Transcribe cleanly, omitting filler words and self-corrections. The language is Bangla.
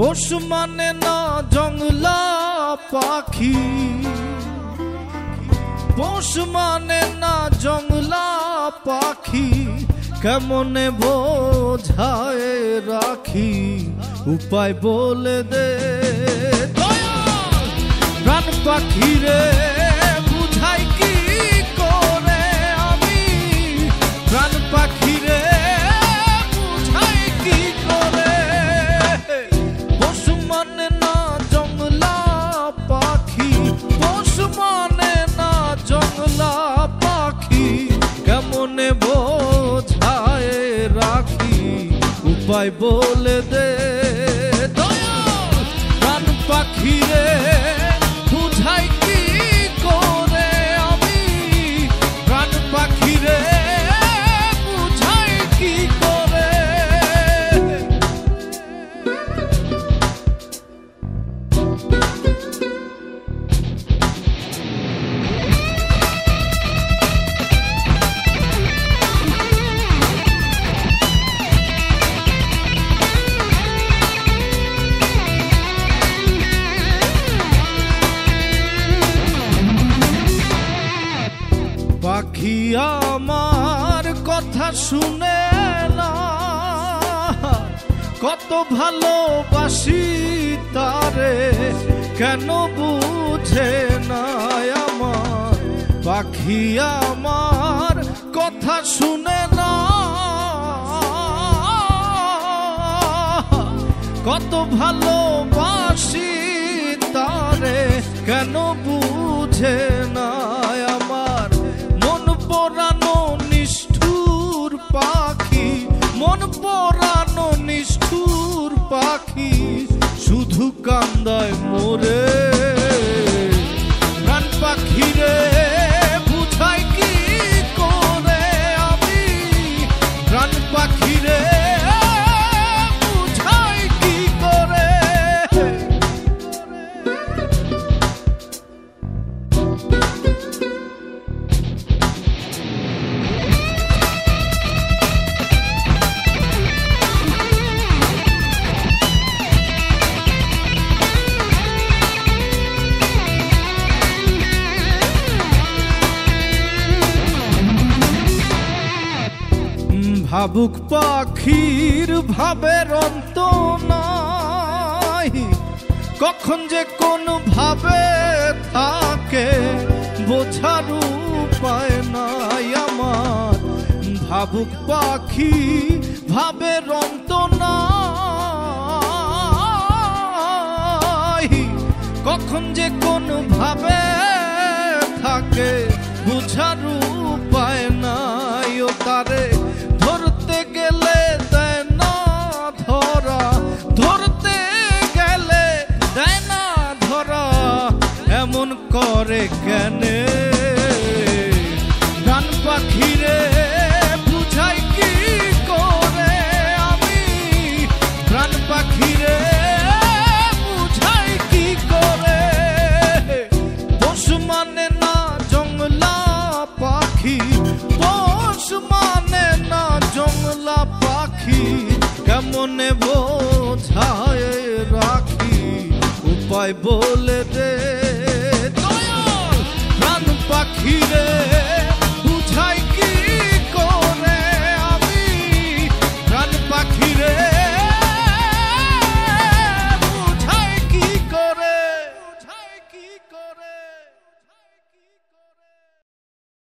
পোষ মানে না জংলা পাখি, পোষ মানে না জংলা পাখি, কেমনে বোঝায় রাখি উপায় বলে দে প্রাণ পাখি রে বুঝাই কি করে আমি, প্রাণ পাখি রে বুঝাই কি করে। পোষ মানে না জংলা পাখি, পোষ মানে না জংলা পাখি, কেমনে বোঝায় রাখি উপায় বলে দে প্রাণ পাখি রে বুঝাই কি করে আমি, প্রাণ পাখি রে বুঝাই কি করে। পাখি আমার কথা শুনে না, কত ভালোবাসি তারে কেন বুঝে না আমার। পাখি আমার কথা শুনে না, কত ভালোবাসি তারে কেন বুঝে না আমার। মন পোড়ানো নিষ্ঠুর পাখি, মন পোড়ানো নিষ্ঠুর পাখি, শুধু কান্দায় মোরে প্রাণ পাখি রে বুঝাই কি করে আমি, প্রাণ পাখি রে বুঝাই কি করে। ভাবুক পাখির ভাবের অন্ত নাই, কখন যে কোন ভাবে থাকে বোঝার উপায় নাই আমার। ভাবুক পাখি ভাবের অন্ত নাই, কখন যে কোন ভাবে থাকে বোঝার উপায় নাই। ও তারে ধরতে গেলে দেয় না ধরা, ধরতে গেলে দেয় না ধরা, এমন করে কেনে প্রাণ পাখি রে বুঝাই কি করে আমি, প্রাণ পাখি রে বুঝাই কি করে। পোষ মানে না জংলা পাখি, পোষ মানে না জংলা পাখি, কেমনে বোঝায় রাখি উপায় বলে দে প্রাণ পাখি রে